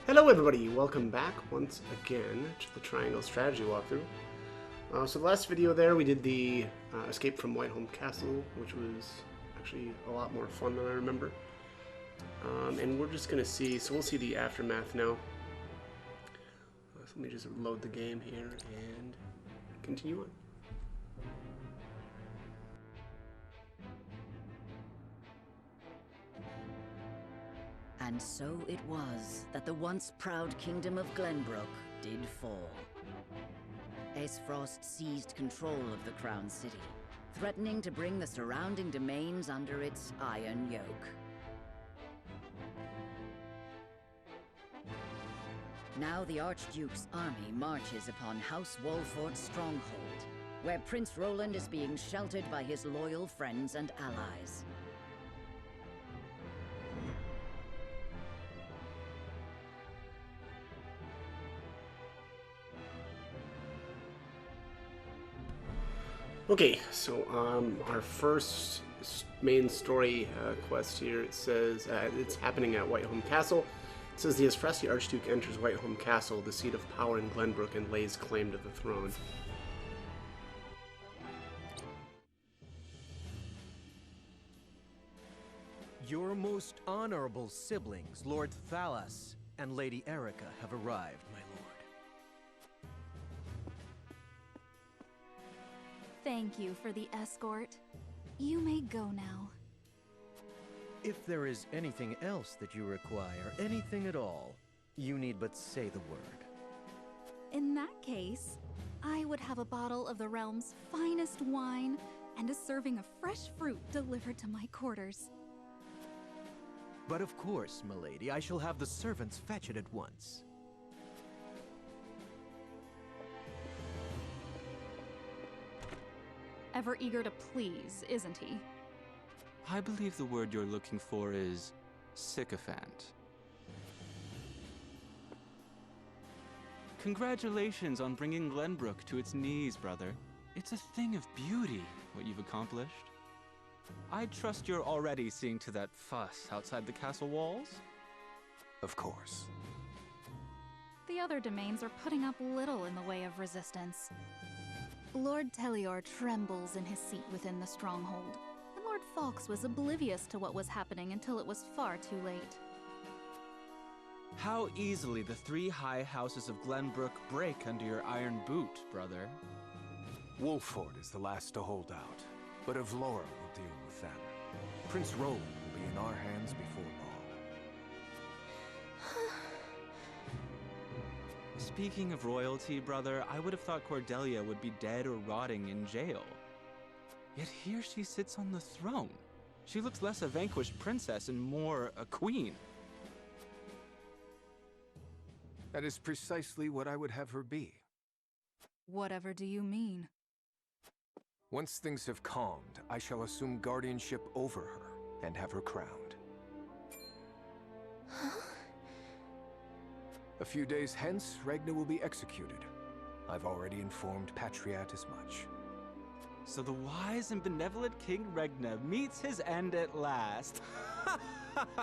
Hello everybody, welcome back once again to the Triangle Strategy walkthrough. So the last video there we did the escape from Whiteholm Castle, which was actually a lot more fun than I remember. And we're just going to see, so we'll see the aftermath now. So let me just load the game here and continue on. And so it was that the once proud kingdom of Glenbrook did fall. Aesfrost seized control of the Crown City, threatening to bring the surrounding domains under its iron yoke. Now the Archduke's army marches upon House Wolfort's stronghold, where Prince Roland is being sheltered by his loyal friends and allies. Okay, so our first main story quest here, it says it's happening at Whiteholm Castle. It says the Aesfresti Archduke enters Whiteholm Castle, the seat of power in Glenbrook, and lays claim to the throne. Your most honorable siblings, Lord Thalas and Lady Erica, have arrived, my lord. Thank you for the escort. You may go now. If there is anything else that you require, anything at all, you need but say the word. In that case, I would have a bottle of the realm's finest wine and a serving of fresh fruit delivered to my quarters. But of course, milady, I shall have the servants fetch it at once. Ever eager to please, isn't he? I believe the word you're looking for is sycophant. Congratulations on bringing Glenbrook to its knees, brother. It's a thing of beauty, what you've accomplished. I trust you're already seeing to that fuss outside the castle walls? Of course. The other domains are putting up little in the way of resistance. Lord Telior trembles in his seat within the stronghold, and Lord Fawkes was oblivious to what was happening until it was far too late. How easily the three high houses of Glenbrook break under your iron boot, brother. Wolford is the last to hold out, but Avlora will deal with them. Prince Roland will be in our hands before long. Speaking of royalty, brother, I would have thought Cordelia would be dead or rotting in jail. Yet here she sits on the throne. She looks less a vanquished princess and more a queen. That is precisely what I would have her be. Whatever do you mean? Once things have calmed, I shall assume guardianship over her and have her crowned. A few days hence, Regna will be executed. I've already informed Patriat as much. So the wise and benevolent King Regna meets his end at last. Father!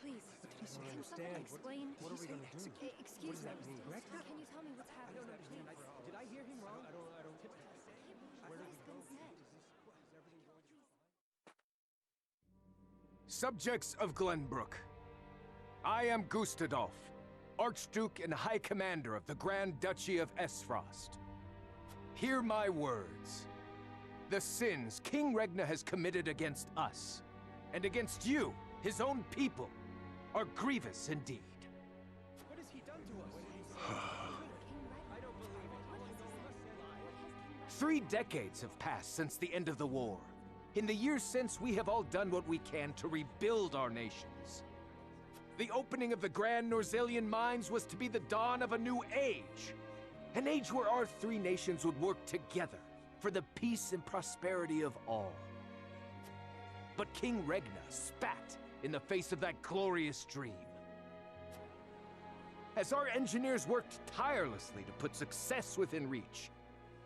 Please, can someone explain? What are we going to do? Excuse me. Can you tell me what's happening? Did I hear him wrong? Subjects of Glenbrook, I am Gustadolf, Archduke and High Commander of the Grand Duchy of Aesfrost. Hear my words. The sins King Regna has committed against us, and against you, his own people, are grievous indeed. What has he done to us? 3 decades have passed since the end of the war. In the years since, we have all done what we can to rebuild our nations. The opening of the Grand Norzelian mines was to be the dawn of a new age. An age where our 3 nations would work together for the peace and prosperity of all. But King Regna spat in the face of that glorious dream. as our engineers worked tirelessly to put success within reach,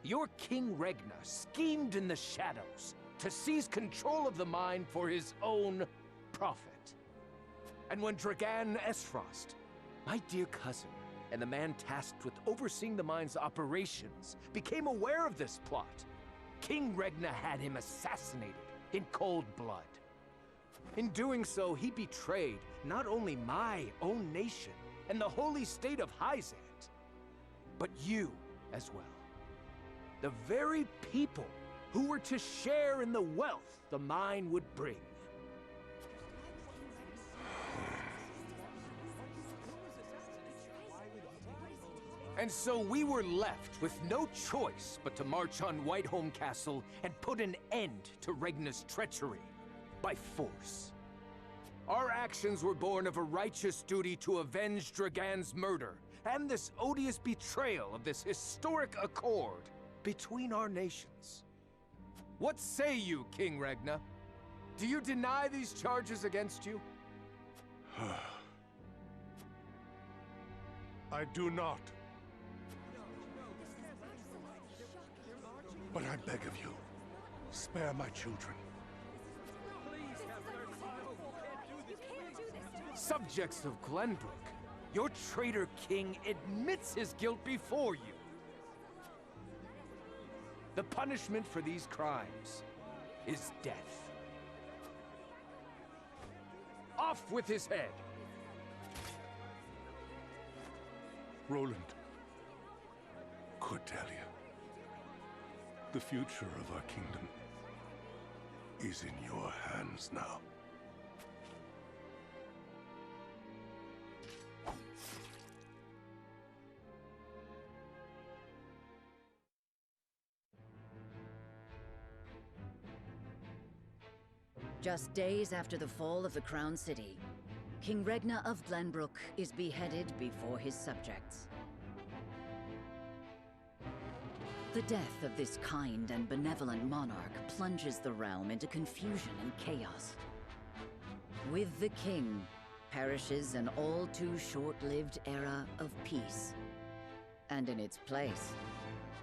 your King Regna schemed in the shadows to seize control of the mine for his own profit. And when Dragan Esfrost, my dear cousin, and the man tasked with overseeing the mine's operations, became aware of this plot, King Regna had him assassinated in cold blood. In doing so, he betrayed not only my own nation and the holy state of Hyzant, but you as well. The very people who were to share in the wealth the mine would bring. And so we were left with no choice but to march on Whiteholm Castle and put an end to Regna's treachery by force. Our actions were born of a righteous duty to avenge Dragan's murder and this odious betrayal of this historic accord between our nations. What say you, King Regna? Do you deny these charges against you? I do not. But I beg of you, spare my children. Subjects of Glenbrook, your traitor king admits his guilt before you. The punishment for these crimes is death. Off with his head! Roland, Cordelia, the future of our kingdom is in your hands now. Just days after the fall of the Crown City, King Regna of Glenbrook is beheaded before his subjects. The death of this kind and benevolent monarch plunges the realm into confusion and chaos. With the king perishes an all too short-lived era of peace, and in its place,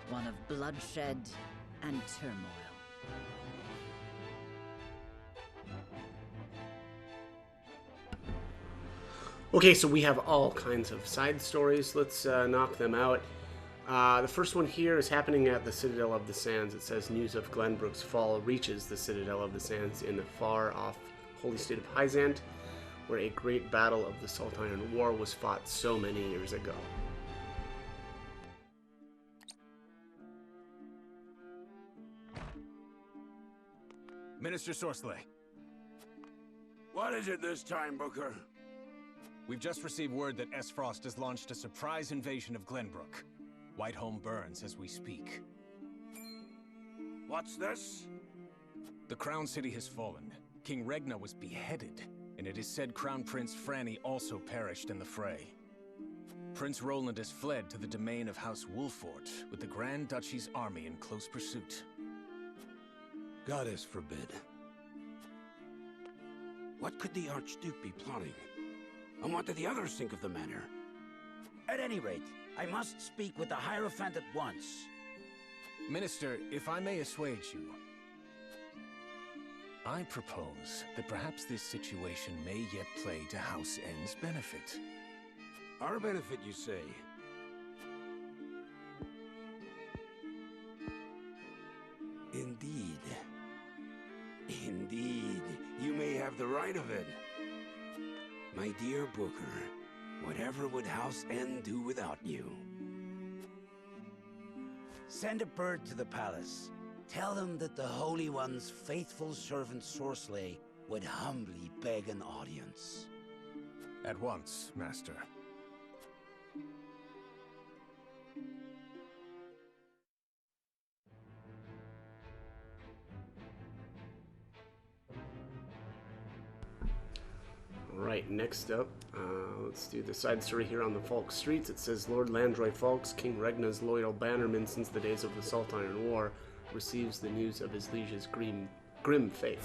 one of bloodshed and turmoil. Okay, so we have all kinds of side stories. Let's knock them out. The first one here is happening at the Citadel of the Sands. It says news of Glenbrook's fall reaches the Citadel of the Sands in the far-off holy state of Hyzant, where a great battle of the Salt Iron War was fought so many years ago. Minister Sorsley. What is it this time, Booker? We've just received word that Esfrost has launched a surprise invasion of Glenbrook. Whiteholm burns as we speak. What's this? The Crown City has fallen. King Regna was beheaded, and it is said Crown Prince Franny also perished in the fray. Prince Roland has fled to the domain of House Wolfort, with the Grand Duchy's army in close pursuit. Goddess forbid. What could the Archduke be plotting? And what do the others think of the matter? At any rate, I must speak with the Hierophant at once. Minister, if I may assuage you, I propose that perhaps this situation may yet play to House N's benefit. Our benefit, you say? Indeed. Indeed, you may have the right of it. My dear Booker, whatever would House N do without you? Send a bird to the palace. Tell them that the Holy One's faithful servant Sorsley would humbly beg an audience. At once, Master. Right, next up, let's do the side story here on the Falk Streets. It says, Lord Landroy Falks, King Regna's loyal bannerman since the days of the Salt Iron War, receives the news of his liege's grim fate.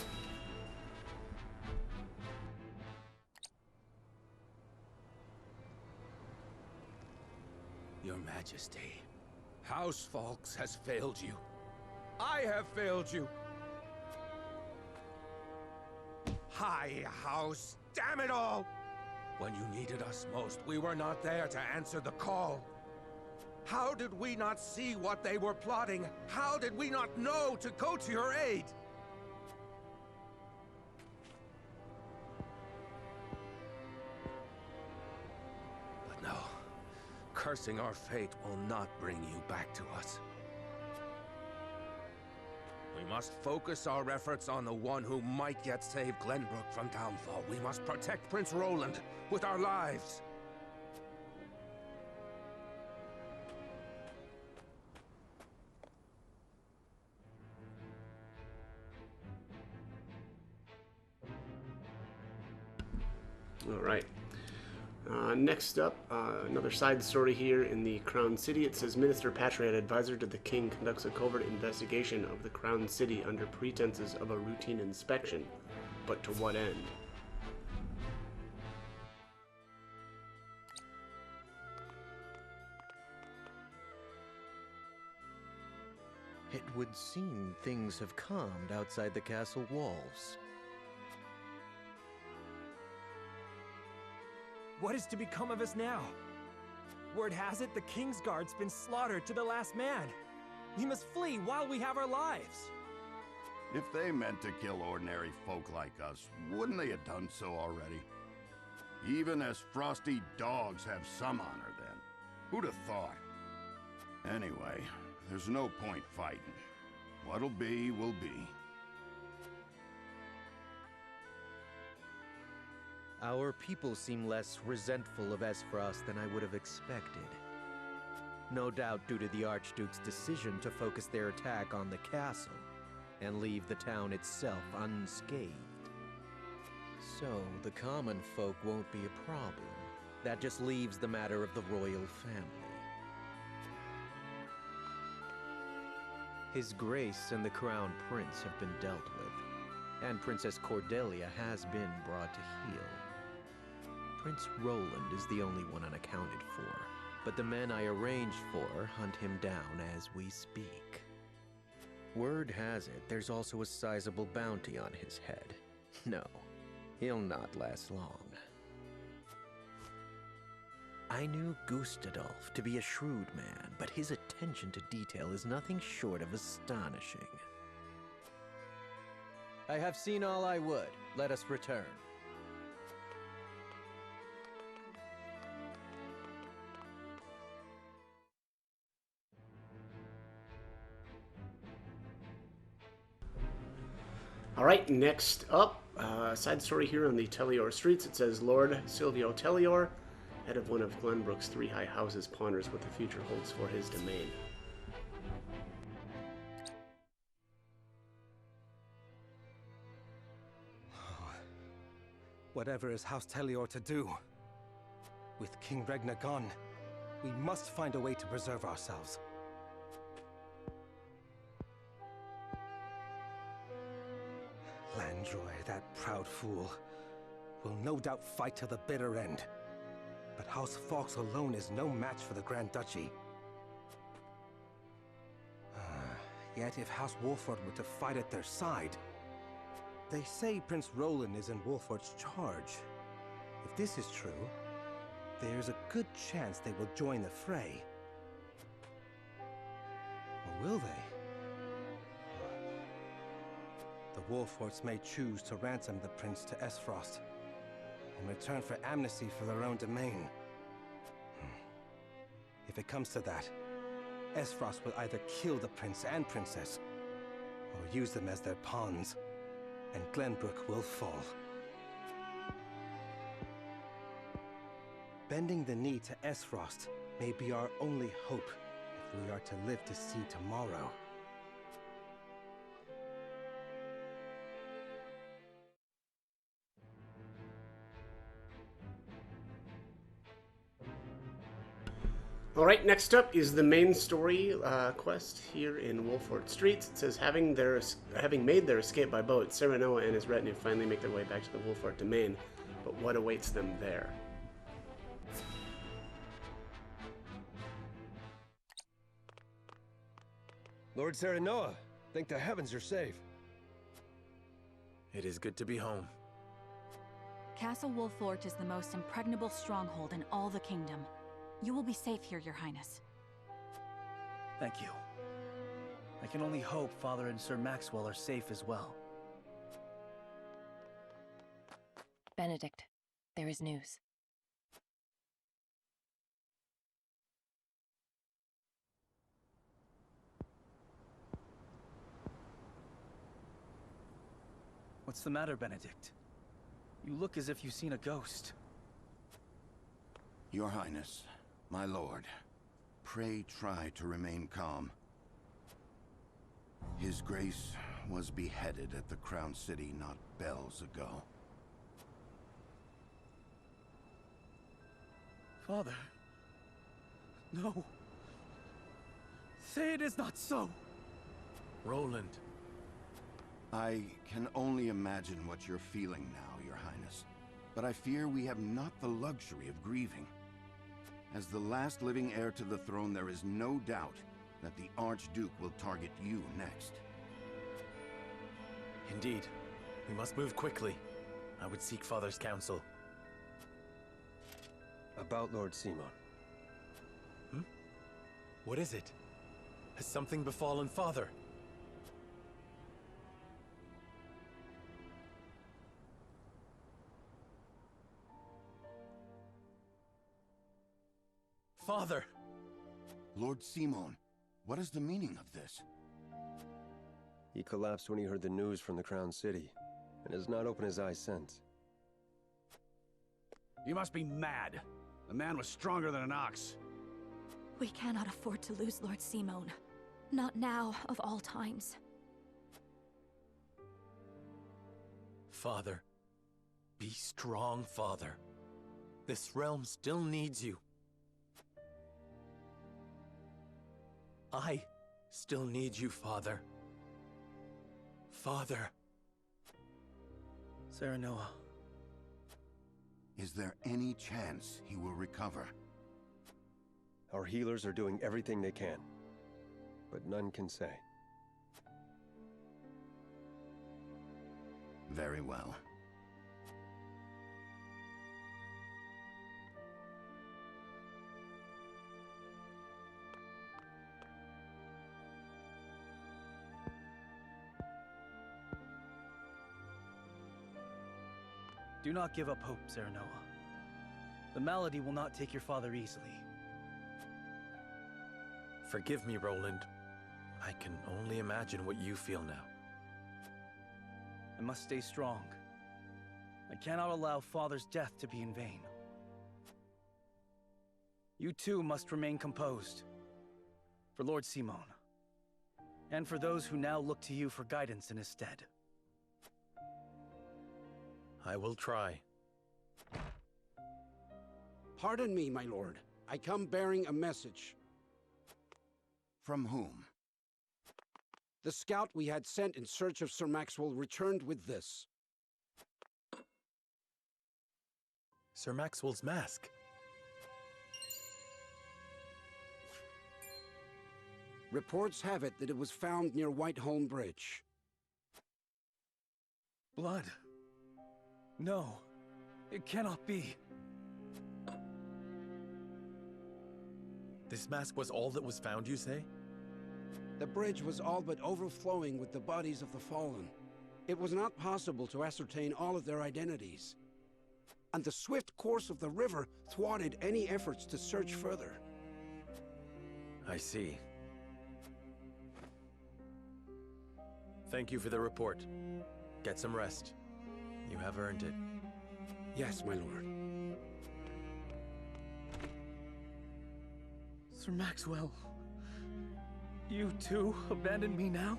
Your Majesty, House Falks has failed you. I have failed you. High House, damn it all! When you needed us most, we were not there to answer the call. How did we not see what they were plotting? How did we not know to go to your aid? But no, cursing our fate will not bring you back to us. We must focus our efforts on the one who might yet save Glenbrook from downfall. We must protect Prince Roland with our lives. All right. Next up, another side story here in the Crown City. It says, Minister Patriot, advisor to the king, conducts a covert investigation of the Crown City under pretenses of a routine inspection. But to what end? It would seem things have calmed outside the castle walls. What is to become of us now? Word has it the Kingsguard's been slaughtered to the last man. We must flee while we have our lives. If they meant to kill ordinary folk like us, wouldn't they have done so already? Even as frosty dogs have some honor then. Who'd have thought? Anyway, there's no point fighting. What'll be, will be. Our people seem less resentful of Esfrost than I would have expected. No doubt due to the Archduke's decision to focus their attack on the castle and leave the town itself unscathed. So the common folk won't be a problem. That just leaves the matter of the royal family. His Grace and the Crown Prince have been dealt with, and Princess Cordelia has been brought to heel. Prince Roland is the only one unaccounted for, but the men I arranged for hunt him down as we speak. Word has it there's also a sizable bounty on his head. No, he'll not last long. I knew Gustadolf to be a shrewd man, but his attention to detail is nothing short of astonishing. I have seen all I would. Let us return. Alright, next up, side story here on the Tellior streets. It says, Lord Silvio Tellior, head of one of Glenbrook's 3 high houses, ponders what the future holds for his domain. Whatever is House Tellior to do? With King Regna gone, we must find a way to preserve ourselves. Landroy, that proud fool, will no doubt fight to the bitter end. But House Falks alone is no match for the Grand Duchy. Yet if House Wolford were to fight at their side... They say Prince Roland is in Wolford's charge. If this is true, there's a good chance they will join the fray. Or will they? The Wolfords may choose to ransom the prince to Esfrost, in return for amnesty for their own domain. If it comes to that, Esfrost will either kill the prince and princess, or use them as their pawns, and Glenbrook will fall. Bending the knee to Esfrost may be our only hope if we are to live to see tomorrow. Alright, next up is the main story quest here in Wolford Streets. It says, having made their escape by boat, Serenoa and his retinue finally make their way back to the Wolford domain. But what awaits them there? Lord Serenoa, thank the heavens you're safe. It is good to be home. Castle Wolfort is the most impregnable stronghold in all the kingdom. You will be safe here, Your Highness. Thank you. I can only hope Father and Sir Maxwell are safe as well. Benedict, there is news. What's the matter, Benedict? You look as if you've seen a ghost. Your Highness, my lord, pray try to remain calm. His Grace was beheaded at the Crown City not bells ago. Father... No. Say it is not so. Roland. I can only imagine what you're feeling now, Your Highness. But I fear we have not the luxury of grieving. As the last living heir to the throne, there is no doubt that the Archduke will target you next. Indeed. We must move quickly. I would seek Father's counsel. About Lord Simon. What is it? Has something befallen Father? Father! Lord Simon, what is the meaning of this? He collapsed when he heard the news from the Crown City, and has not opened his eyes since. You must be mad. The man was stronger than an ox. We cannot afford to lose Lord Simon. Not now, of all times. Father. Be strong, Father. This realm still needs you. I still need you, Father. Father. Serenoa. Is there any chance he will recover? Our healers are doing everything they can, but none can say. Very well. Do not give up hope, Serenoa. The malady will not take your father easily. Forgive me, Roland. I can only imagine what you feel now. I must stay strong. I cannot allow Father's death to be in vain. You too must remain composed. For Lord Simon. And for those who now look to you for guidance in his stead. I will try. Pardon me, my lord. I come bearing a message. From whom? The scout we had sent in search of Sir Maxwell returned with this. Sir Maxwell's mask. Reports have it that it was found near Whiteholm Bridge. Blood. No, it cannot be. This mask was all that was found, you say? The bridge was all but overflowing with the bodies of the fallen. It was not possible to ascertain all of their identities. And the swift course of the river thwarted any efforts to search further. I see. Thank you for the report. Get some rest. You have earned it. Yes, my lord. Sir Maxwell, you too abandon me now?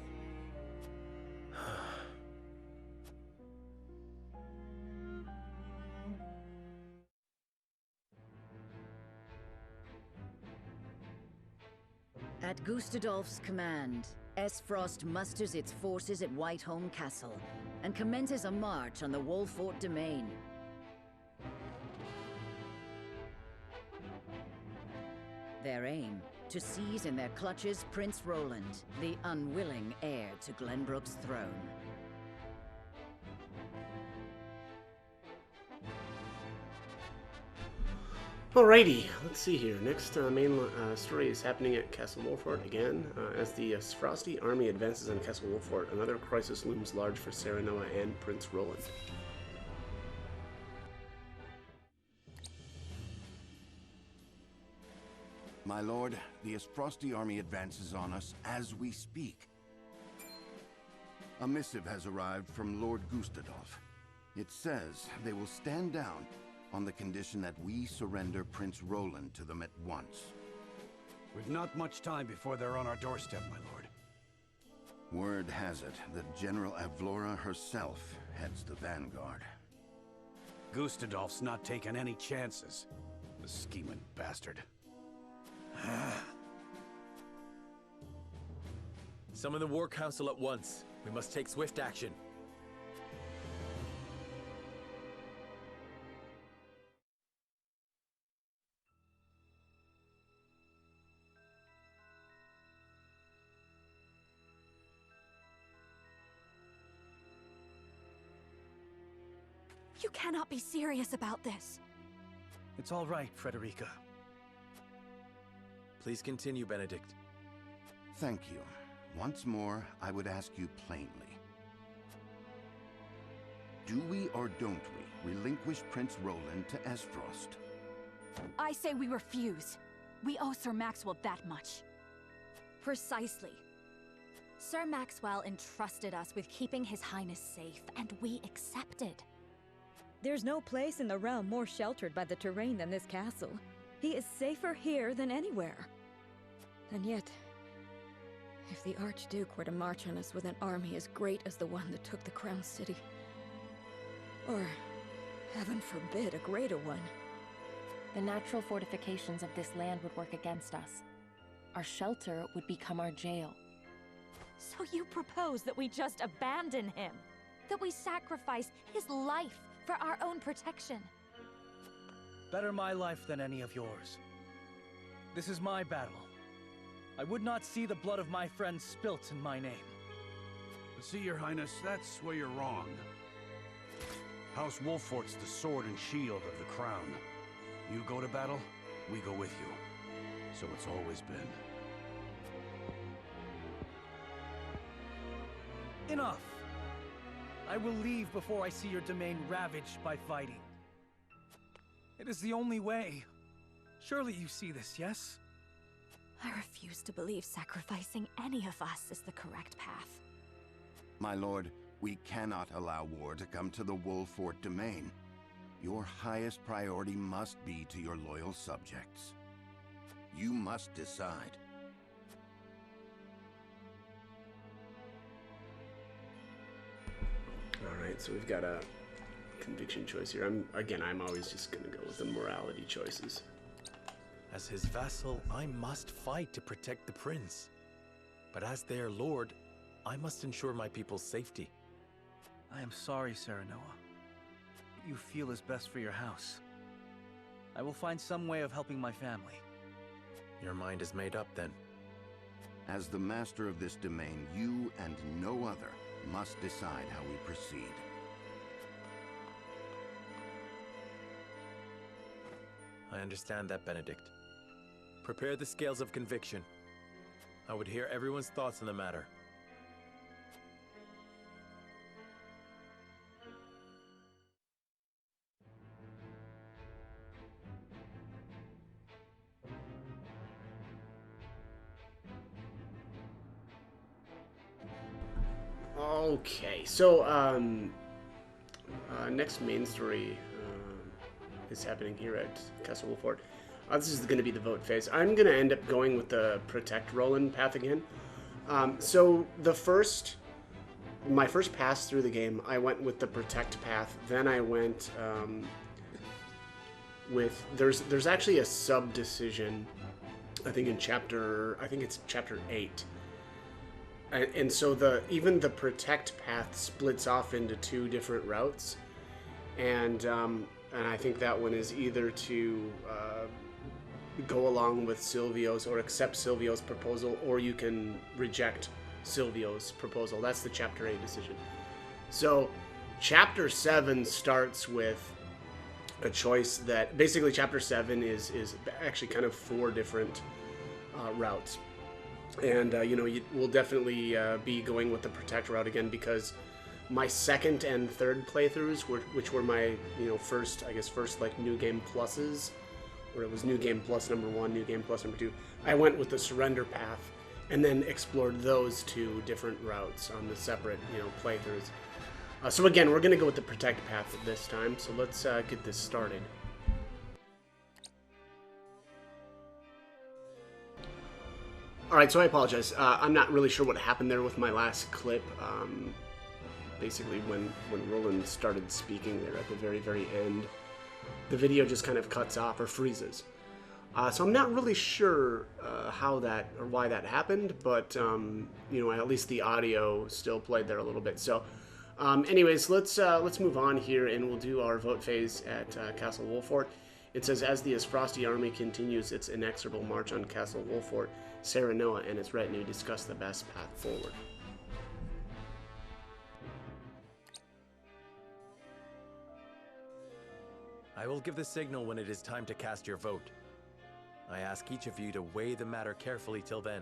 At Gustadolf's command, Esfrost musters its forces at Whiteholm Castle and commences a march on the Wolfort domain. Their aim to seize in their clutches Prince Roland, the unwilling heir to Glenbrook's throne. Alrighty, let's see here. Next main story is happening at Castle Wolford again. As the Frosty army advances on Castle Wolford, another crisis looms large for Serenoa and Prince Roland. My lord, the Frosty army advances on us as we speak. A missive has arrived from Lord Gustadolf. It says they will stand down on the condition that we surrender Prince Roland to them at once. We've not much time before they're on our doorstep, my lord. Word has it that General Avlora herself heads the vanguard. Gustadolf's not taking any chances. The scheming bastard. Summon the War Council at once. We must take swift action. You cannot be serious about this. It's all right, Frederica. Please continue, Benedict. Thank you. Once more, I would ask you plainly. Do we or don't we relinquish Prince Roland to Esfrost? I say we refuse. We owe Sir Maxwell that much. Precisely. Sir Maxwell entrusted us with keeping His Highness safe, and we accepted. There's no place in the realm more sheltered by the terrain than this castle. He is safer here than anywhere. And yet, if the Archduke were to march on us with an army as great as the one that took the Crown City, or, heaven forbid, a greater one, the natural fortifications of this land would work against us. Our shelter would become our jail. So you propose that we just abandon him? That we sacrifice his life for our own protection? Better my life than any of yours. This is my battle. I would not see the blood of my friends spilt in my name. See, Your Highness, that's where you're wrong. House Wolfort's the sword and shield of the crown. You go to battle, we go with you. So it's always been. Enough! I will leave before I see your domain ravaged by fighting. It is the only way. Surely you see this, yes? I refuse to believe sacrificing any of us is the correct path. My lord, we cannot allow war to come to the Wolfort domain. Your highest priority must be to your loyal subjects. You must decide. Alright, so we've got a conviction choice here. I'm always just gonna go with the morality choices. As his vassal, I must fight to protect the prince. But as their lord, I must ensure my people's safety. I am sorry, Serenoa. You feel is best for your house. I will find some way of helping my family. Your mind is made up, then. As the master of this domain, you and no other must decide how we proceed. I understand that, Benedict. Prepare the scales of conviction. I would hear everyone's thoughts on the matter. Okay, so next main story is happening here at Castle Wolfort. This is going to be the vote phase. I'm going to end up going with the Protect Roland path again. So my first pass through the game, I went with the Protect path. Then I went with there's actually a sub decision, I think it's chapter 8. And so even the Protect path splits off into 2 different routes, and I think that one is either to go along with Silvio's or accept Silvio's proposal, or you can reject Silvio's proposal. That's the Chapter 8 decision. So Chapter 7 starts with a choice that basically Chapter 7 is actually kind of 4 different routes. And, you know, we'll definitely be going with the Protect route again, because my second and third playthroughs, which were my, you know, first like New Game Pluses, where it was New Game Plus number 1, New Game Plus number 2, I went with the Surrender path and then explored those 2 different routes on the separate, you know, playthroughs. So again, we're going to go with the Protect path this time, so let's get this started. Alright, so I apologize. I'm not really sure what happened there with my last clip. Basically, when Roland started speaking there at the very, very end, the video just kind of cuts off or freezes. So I'm not really sure how that or why that happened, but you know, at least the audio still played there a little bit. So, anyways, let's move on here, and we'll do our vote phase at Castle Wolfort. It says, as the Frosty army continues its inexorable march on Castle Wolfort, Serenoa and its retinue discuss the best path forward. I will give the signal when it is time to cast your vote. I ask each of you to weigh the matter carefully till then.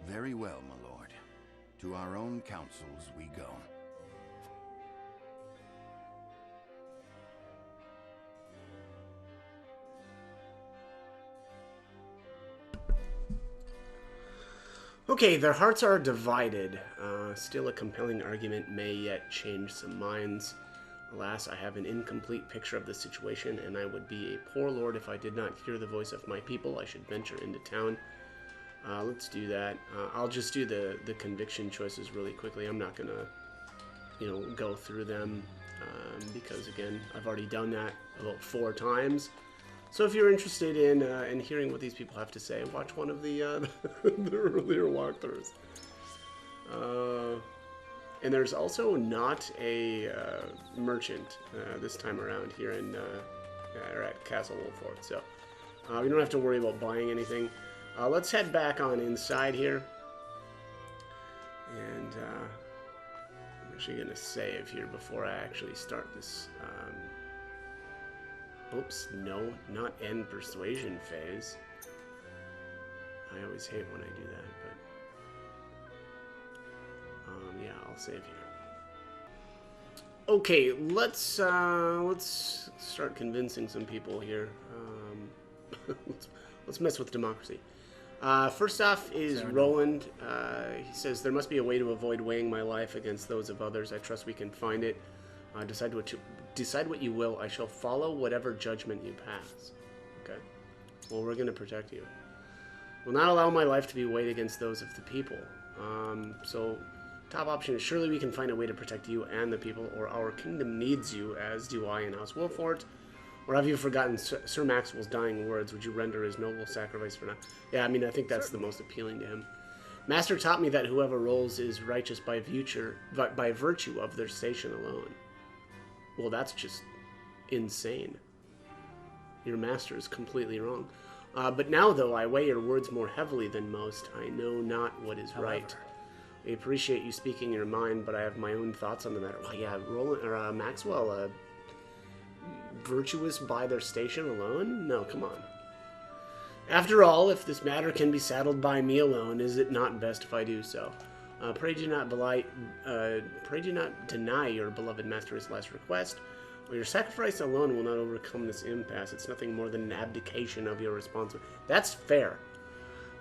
Very well, my lord. To our own councils we go. Okay, their hearts are divided. Still a compelling argument may yet change some minds. Alas, I have an incomplete picture of the situation, and I would be a poor lord if I did not hear the voice of my people. I should venture into town. Let's do that. I'll just do the conviction choices really quickly. I'm not gonna, you know, go through them because again, I've already done that about 4 times. So if you're interested in hearing what these people have to say, watch one of the the earlier walkthroughs. And there's also not a merchant this time around here in or at Castle Wolfort, so we don't have to worry about buying anything. Let's head back on inside here, and I'm actually going to save here before I actually start this. Oops, no, not end persuasion phase. I always hate when I do that, but yeah, I'll save here. Okay, let's start convincing some people here. Let's mess with democracy. First off is Roland. He says, there must be a way to avoid weighing my life against those of others. I trust we can find it. Decide what you will. I shall follow whatever judgment you pass. Okay. Well, we're going to protect you. Will not allow my life to be weighed against those of the people. So, top option is, surely we can find a way to protect you and the people, or our kingdom needs you, as do I in House Wolfort. Or have you forgotten Sir Maxwell's dying words? Would you render his noble sacrifice for now? Yeah, I mean, I think that's the most appealing to him. Master taught me that whoever rolls is righteous by virtue of their station alone. Well, that's just insane. Your master is completely wrong. But now, though, I weigh your words more heavily than most. I know not what is right. I appreciate you speaking your mind, but I have my own thoughts on the matter. Well, yeah, Roland or Maxwell, virtuous by their station alone? No, come on. After all, if this matter can be settled by me alone, is it not best if I do so? Pray do not deny your beloved master his last request. Well, your sacrifice alone will not overcome this impasse. It's nothing more than an abdication of your responsibility. That's fair.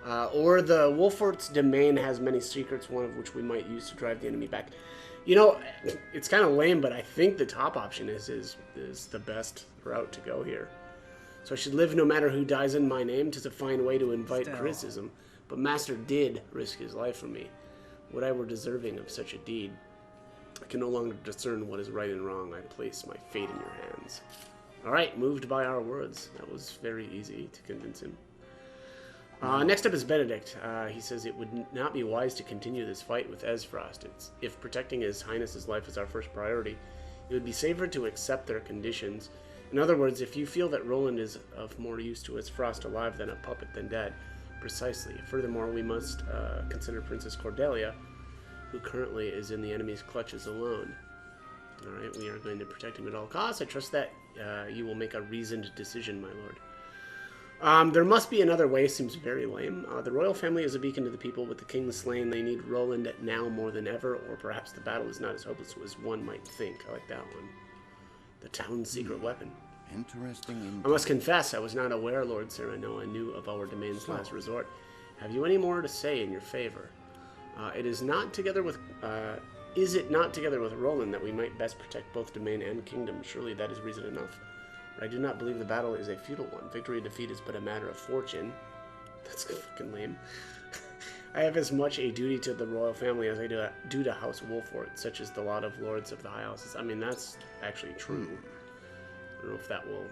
Or the Wolfort's domain has many secrets, one of which we might use to drive the enemy back. You know, it's kind of lame, but I think the top option is the best route to go here. So I should live no matter who dies in my name. 'Tis a fine way to invite criticism. But Master did risk his life for me. Would I were deserving of such a deed. I can no longer discern what is right and wrong. I place my fate in your hands. Alright, moved by our words. That was very easy to convince him. Next up is Benedict. He says it would not be wise to continue this fight with Ezfrost. If protecting His Highness's life is our first priority, it would be safer to accept their conditions In other words, if you feel that Roland is of more use to us Frost alive than a puppet than dead, precisely. Furthermore, we must consider Princess Cordelia, who currently is in the enemy's clutches alone. Alright, we are going to protect him at all costs. I trust that you will make a reasoned decision, my lord. There must be another way. Seems very lame. The royal family is a beacon to the people. With the king slain, they need Roland now more than ever, or perhaps the battle is not as hopeless as one might think. I like that one. The town's secret weapon. Interesting indeed. I must confess, I was not aware, Lord Serenoa knew of our domain's last resort. Have you any more to say in your favor? Is it not together with Roland that we might best protect both domain and kingdom? Surely that is reason enough. But I do not believe the battle is a futile one. Victory and defeat is but a matter of fortune. That's fucking lame. I have as much a duty to the royal family as I do to House Wolfort, such as the lot of lords of the high houses. I mean, that's actually true. I don't know if that will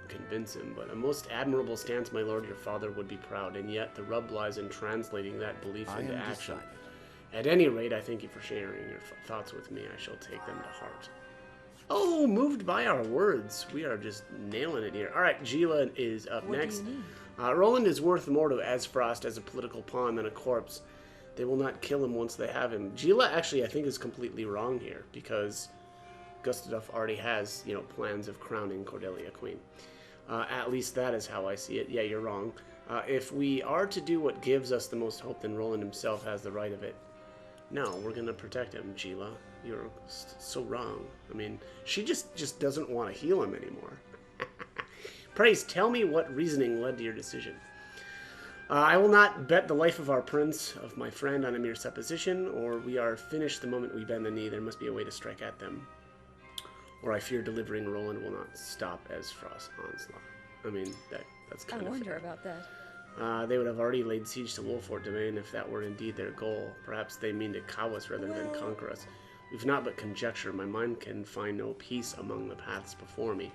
convince him, but a most admirable stance, my lord. Your father would be proud, and yet the rub lies in translating that belief into action. At any rate, I thank you for sharing your thoughts with me. I shall take them to heart. Oh, moved by our words. We are just nailing it here. All right, Gila is up next. Roland is worth more to Azfrost as a political pawn than a corpse. They will not kill him once they have him. Gila actually, I think, is completely wrong here, because Gustadolf already has, plans of crowning Cordelia queen. At least that is how I see it. Yeah, you're wrong. If we are to do what gives us the most hope, then Roland himself has the right of it. No, we're going to protect him, Gila. You're so wrong. I mean, she just doesn't want to heal him anymore. Praise, tell me what reasoning led to your decision. I will not bet the life of our prince, of my friend, on a mere supposition, or we are finished the moment we bend the knee. There must be a way to strike at them. Or I fear delivering Roland will not stop Azfrost's onslaught. I mean, that's kind of I wonder fair. about that. They would have already laid siege to Wolfort Domain if that were indeed their goal. Perhaps they mean to cow us rather than conquer us. We've not but conjecture. My mind can find no peace among the paths before me.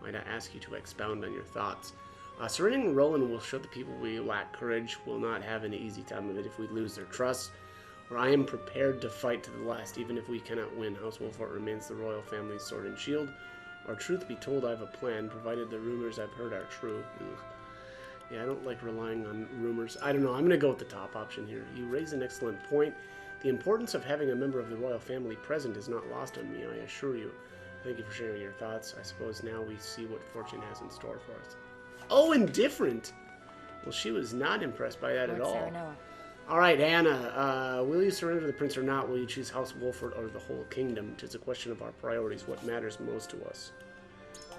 Might I ask you to expound on your thoughts? Surrendering Roland will show the people we lack courage. We'll not have an easy time of it if we lose their trust. Or I am prepared to fight to the last, even if we cannot win. House Wolfort remains the royal family's sword and shield. Or truth be told, I have a plan, provided the rumors I've heard are true. Ugh. Yeah, I don't like relying on rumors. I don't know, I'm going to go with the top option here. You raise an excellent point. The importance of having a member of the royal family present is not lost on me, I assure you. Thank you for sharing your thoughts. I suppose now we see what fortune has in store for us. Oh, indifferent! Well, she was not impressed by that at all. Alright, Anna, will you surrender the prince or not? Will you choose House Wolfort or the whole kingdom? Tis a question of our priorities. What matters most to us?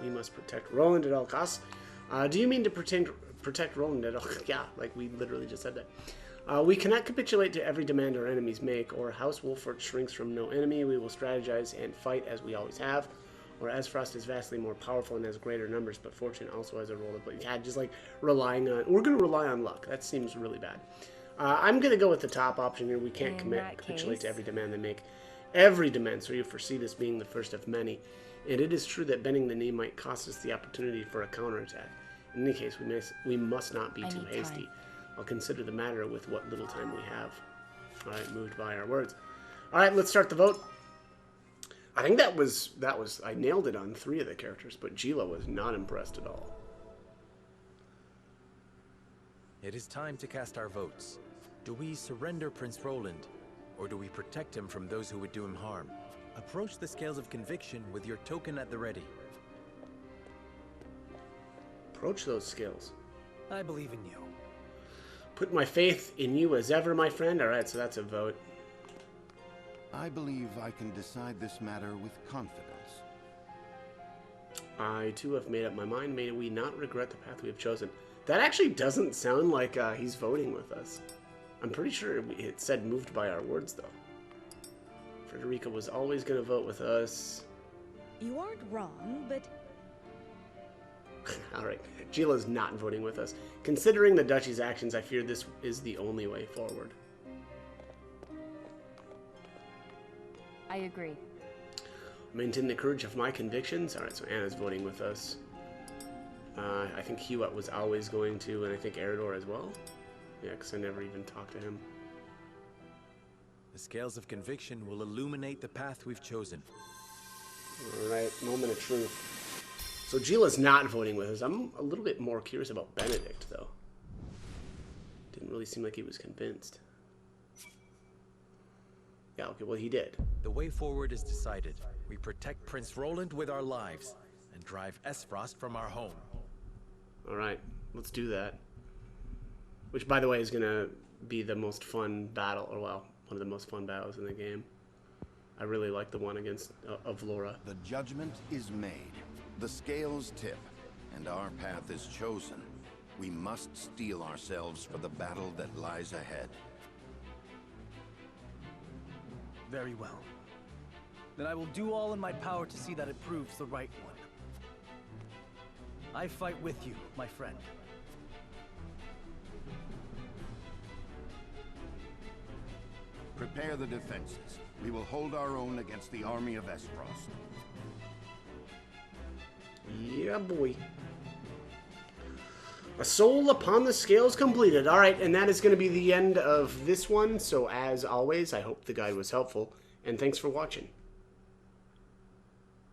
We must protect Roland at all costs. Do you mean to protect Roland at all? Yeah, like we literally just said that. We cannot capitulate to every demand our enemies make, or House Wolfort shrinks from no enemy. We will strategize and fight as we always have. Or Azfrost is vastly more powerful and has greater numbers, but fortune also has a role to play. Yeah, just like relying on... We're going to rely on luck. That seems really bad. I'm going to go with the top option here. We can't capitulate to every demand they make. Every demand, so you foresee this being the first of many. And it is true that bending the knee might cost us the opportunity for a counterattack. In any case, we must not be too hasty. I'll consider the matter with what little time we have. Alright, moved by our words. Alright, let's start the vote. I think that was, I nailed it on 3 of the characters, but Gila was not impressed at all. It is time to cast our votes. Do we surrender Prince Roland, or do we protect him from those who would do him harm? Approach the scales of conviction with your token at the ready. Approach those scales. I believe in you. Put my faith in you as ever, my friend. Alright, so that's a vote. I believe I can decide this matter with confidence. I, too, have made up my mind. May we not regret the path we have chosen. That actually doesn't sound like he's voting with us. I'm pretty sure it said moved by our words, though. Frederica was always going to vote with us. You aren't wrong, but... Alright, Gila's not voting with us. Considering the Duchy's actions, I fear this is the only way forward. I agree. Maintain the courage of my convictions. Alright, so Anna's voting with us. I think Hewitt was always going to, and I think Eredor as well. Yeah, because I never even talked to him. The scales of conviction will illuminate the path we've chosen. Alright, moment of truth. So Gila's not voting with us. I'm a little bit more curious about Benedict, though. Didn't really seem like he was convinced. Yeah, okay, well, he did. The way forward is decided. We protect Prince Roland with our lives and drive Esfrost from our home. All right, let's do that. Which, by the way, is going to be the most fun battle, or well, one of the most fun battles in the game. I really like the one against Avlora. The judgment is made. The scales tip, and our path is chosen. We must steel ourselves for the battle that lies ahead. Very well. Then I will do all in my power to see that it proves the right one. I fight with you, my friend. Prepare the defenses. We will hold our own against the army of Esfrost. Yeah, boy. A soul upon the scales completed. All right, and that is going to be the end of this one. So as always, I hope the guide was helpful, and thanks for watching.